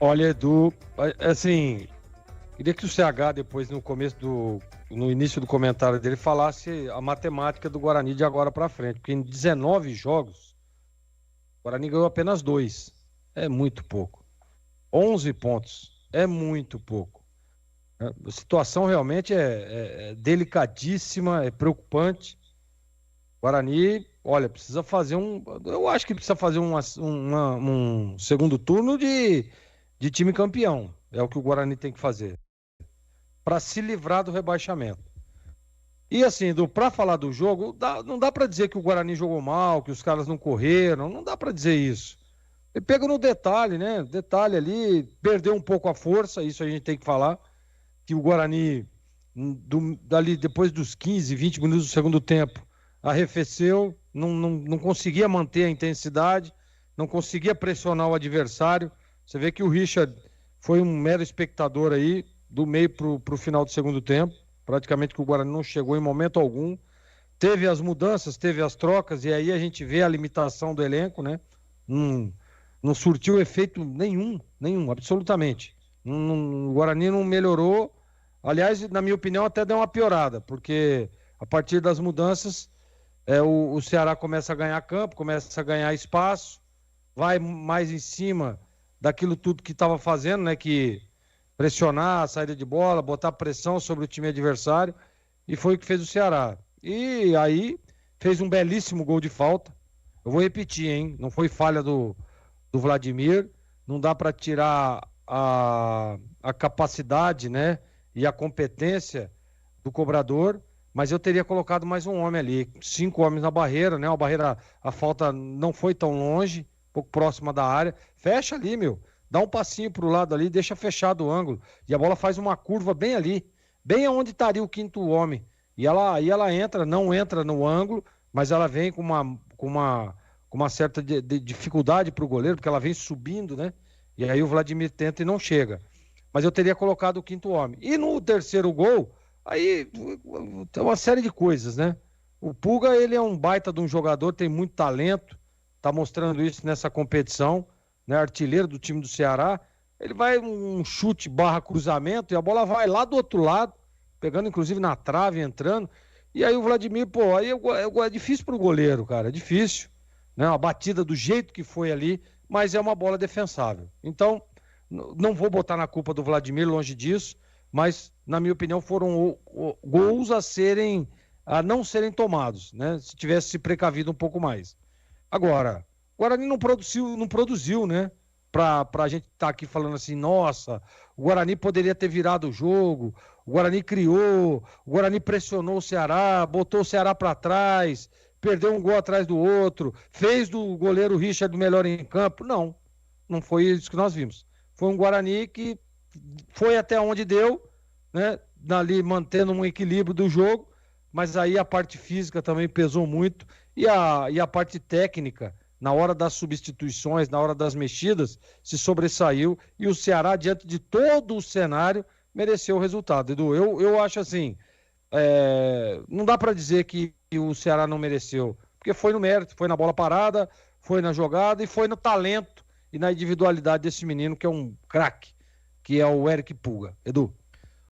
Olha, Edu, assim, queria que o CH depois no início do comentário dele falasse a matemática do Guarani de agora para frente, porque em 19 jogos, o Guarani ganhou apenas 2. É muito pouco. 11 pontos. É muito pouco. A situação realmente é delicadíssima, é preocupante. Guarani, olha, precisa fazer um. Eu acho que precisa fazer um segundo turno de time campeão. É o que o Guarani tem que fazer. Para se livrar do rebaixamento. E assim, para falar do jogo, não dá para dizer que o Guarani jogou mal, que os caras não correram, não dá para dizer isso. Ele pega no detalhe, né? Detalhe ali, perdeu um pouco a força, isso a gente tem que falar, que o Guarani, dali depois dos 15, 20 minutos do segundo tempo, arrefeceu, não conseguia manter a intensidade, não conseguia pressionar o adversário. Você vê que o Richard foi um mero espectador aí, do meio para o final do segundo tempo, praticamente que o Guarani não chegou em momento algum. Teve as mudanças, teve as trocas, e aí a gente vê a limitação do elenco, né? Não, não surtiu efeito nenhum, absolutamente. O Guarani não melhorou. Aliás, na minha opinião, até deu uma piorada, porque a partir das mudanças, o Ceará começa a ganhar campo, começa a ganhar espaço, vai mais em cima daquilo tudo que estava fazendo, né? Que pressionar a saída de bola, botar pressão sobre o time adversário, e foi o que fez o Ceará. E aí fez um belíssimo gol de falta. Eu vou repetir, hein? Não foi falha do Vladimir, não dá para tirar a capacidade, né? E a competência do cobrador, mas eu teria colocado mais um homem ali, 5 homens na barreira, né? A falta não foi tão longe, um pouco próxima da área. Fecha ali, meu. Dá um passinho pro lado ali, deixa fechado o ângulo. E a bola faz uma curva bem ali, bem aonde estaria o quinto homem. E ela entra, não entra no ângulo, mas ela vem com uma certa de dificuldade para o goleiro, porque ela vem subindo, né? E aí o Vladimir tenta e não chega. Mas eu teria colocado o quinto homem. E no terceiro gol, aí tem uma série de coisas, né? O Puga, ele é um baita de um jogador, tem muito talento, tá mostrando isso nessa competição, né? Artilheiro do time do Ceará. Ele vai um chute barra cruzamento e a bola vai lá do outro lado, pegando inclusive na trave, entrando. E aí o Vladimir, pô, aí é difícil pro goleiro, cara, é difícil, né? Uma batida do jeito que foi ali, mas é uma bola defensável. Então, não vou botar na culpa do Vladimir, longe disso, mas, na minha opinião, foram gols a não serem tomados, né? Se tivesse se precavido um pouco mais. Agora, o Guarani não produziu, né? Pra gente estar aqui falando assim, nossa, o Guarani poderia ter virado o jogo, o Guarani criou, o Guarani pressionou o Ceará, botou o Ceará para trás, perdeu um gol atrás do outro, fez do goleiro Richard o melhor em campo. Não, não foi isso que nós vimos. Foi um Guarani que foi até onde deu, né? Ali mantendo um equilíbrio do jogo, mas aí a parte física também pesou muito e a parte técnica, na hora das substituições, na hora das mexidas, se sobressaiu e o Ceará, diante de todo o cenário, mereceu o resultado. Edu, eu acho assim, não dá para dizer que o Ceará não mereceu, porque foi no mérito, foi na bola parada, foi na jogada e foi no talento e na individualidade desse menino que é um craque, que é o Eric Puga. Edu.